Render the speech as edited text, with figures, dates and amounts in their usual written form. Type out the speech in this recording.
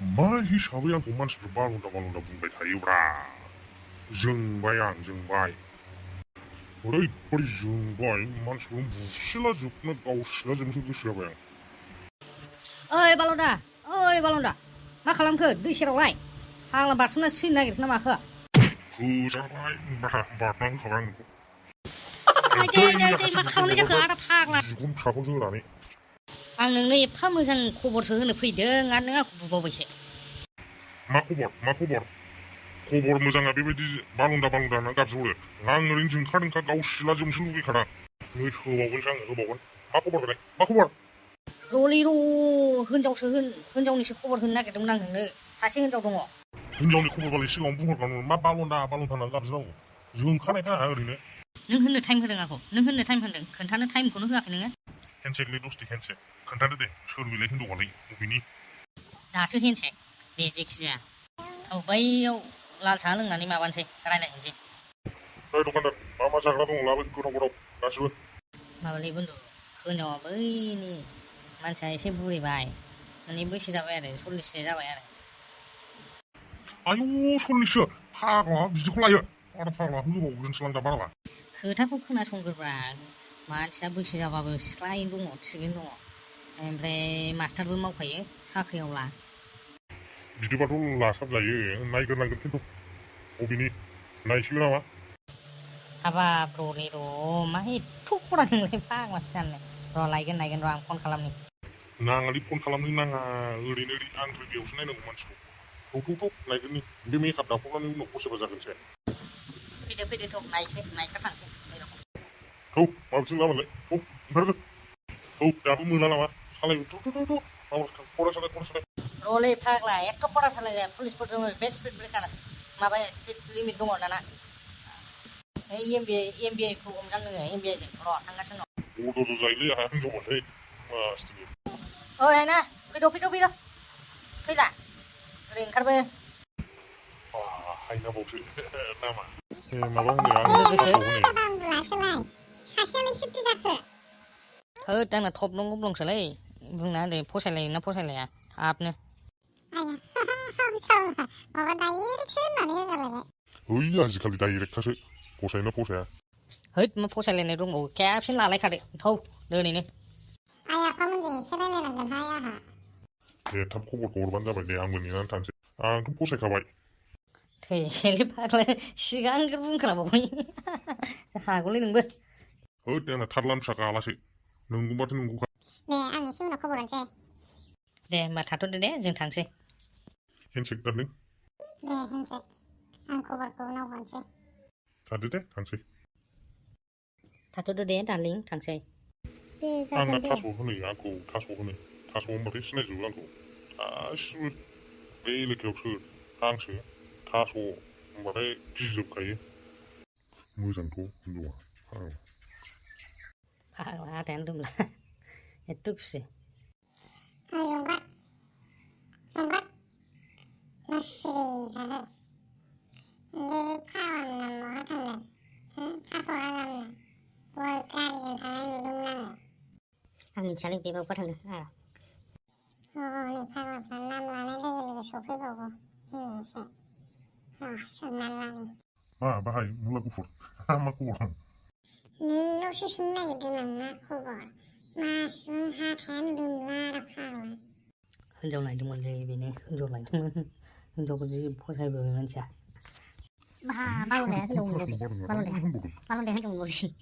मा हिसाबै आंखौ मानसिफ्रा बालन्दा बालन्दा बुंबाय थायोब्रा जोंबाय आं जोंबाय ओरैबायदि जोंबाय मानसिफोरखौ बुसिलाजोबनो गावसिलाजोबनोसो गोसो जाबाय आं। ओइ बालन्दा मा खालामखो दै सेरावलाय फाग्ला बारसोमना सैनो नागिरखो ना माखो? होजाबाय बारना होखाबाय आं नोंखौ दे मा खालामनाय जाखो आदा फाग्ला जिगुन फिसाखौ जोनानै आं नोंनो एफा मोजां खबरसो होनो फैदों आरो नों आंखौ बुबावबायसो। मा खबर खबर मोजाङा बेबायदि बालन्दा होनना गाबज्रिहरो आं ओरैनो जोंखा गावसिलाजोबनोसो लुगैखादां नै होबावगोनसो आङो होबावगोन मा खबर बेलाय मा खबर रलिर' हिनजावनिसो खबर होनो नागिरदोंमोन आं नोंनो सासे हिनजाव दङ। हिनजावनि खबरबालाय सिगाङाव बुंहरखानांगौ मा बालन्दा होननानै गाबज्रिनांगौ जोंखानायखा ओरैनो नों होननो टाइम होदों आंखौ नों होननो टाइम होदों खोन्थानो टाइमखौनो होआखै नोङो। हेन्डसेकलै दसथि हेन्डसेक खोन्थादो दे सोर बेलाय हिनजावालाय बबेनि दासो हेन्डसेक दे जेखिजाया औ बैयाव लाल साहा लोंनानै माबानोसै रायलायनोसै। ओइ दखानदार मा जाग्रा दङ लाबो गोथाव गासिबो माबालै बन्दु हिनजावा बैनि मानसिया एसे बुरिबाय माने बैसो जाबाय आरो 40सो जाबाय आरो। आयु 40सो फाग्ला बिदिखौ लायो आरो फाग्ला होबावगोनसो लां दा बाराबा खोथाखौ खोनासंग्रोब्रा मानसिया बैसो जाबाबो सिख्लायैनो दङ थिगैनो दङ ओमफ्राय मास्टारबो मावखायो साख्रियावला। बिदिबाथ' लासाबजायो नायग्रोनांगोन खिन्थु बबेनि नायसैबो नामा हाबाब रलिर' मा एथ' खरा नोंलाय फाग्लासो जानो र' लायगोन र' आं फन खालामनि। नाङालै फन खालामनो नाङा ओरैनो आं बेयावसो नायनांगौ मानसिखौ थौ नायगोननि बे मेकआप दाफबनानै उनाव फसायबा जागोनसै फैदो थ' नायखाथांसै थौ माबेथिं जामोनलाय थौ ओंखारगो थौ दाबो मोना नामा सालाय थौ खरा सालाय रलै फाग्ला एथ' खरा सालायजाया पुलिसफोरजों बे स्पिड ब्रेकार माबा स्पिड लिमिट दङ दाना एमबिए खौ हमजानो नोङो एमबिए जों र' थांगासिनो दं। अद'ज' जायोलै आंहा हिनजावबाथाय मासथिनि ओइ आइना फैद' फैला ओरै ओंखारबो हायनाबावसो नामा माबा होनो आं होद आंना थब्लं गब्लंसोलै बुंना होदो फसायलायो ना फसायलाया थाबनो ओइ आजिखालि डाइरेक्टखासो फसायोना फसाया होद मा फसायलायनाय दंबावो खेबसेनो लालायखादो थौ दोनैनो आइ आफामोनजों एसे रायलायनांगोनहाय आंहा दे थाब खबरखौ हरबानो जाबाय दे आंबो नेनानै थानोसै आंथ' फसायखाबाय थैलै फाग्ला सिगांग्रो बुंखालांबावबाय हागौलै नोंबो होद आंना थारलान फिसा गालासो नंगौबाथ' नंगौखा दे आं एसे उनाव खबर हरसै दे होमबा थाथ'दो दे जों थांसै हेन्डसेक दार्लिं दे हेन्डसेक आं खबरखौ उनाव हरसै थादो दे थांसै थाथ'दो दे दार्लिं थांसै दे आंना जागोन दे थास' होनो आंखौ थास' होनबाथाय सिनायजोबो आंखौ गासिबो बे एलेकायाव सोर हांसो थास' होनबाथाय गिजोबखायो मोजांथ' हिनजावा फाग्ला आदायानो दंब्ला एथ' खुसि जंगार मा सिरि थादो बे फाग्लानि नाम बहा थांदों थास' हाग्रानि दहाय गारिजों थांनाय नुदोंमोन आं मिथियालै बे बावबा थांदों नै फाग्लाफ्रा नाम लानाय लोगो लोगो सफैबावो होनसै सोंनानै लानि मा बाहाय मुला गुफुर मा खबर नोंनावसो सोंनो नागिरदों आं मा खबर मासजों हाथायानो दुमला फाग्ला हिनजाव नायदोंमोनलै बेनो हिनजाव नायदोंमोन हिनजावखौ जि फसायबोबाय मानसिया बालन्दाया हिनजाव मोनबावसै बालन्दाया हिनजाव मोनबावसै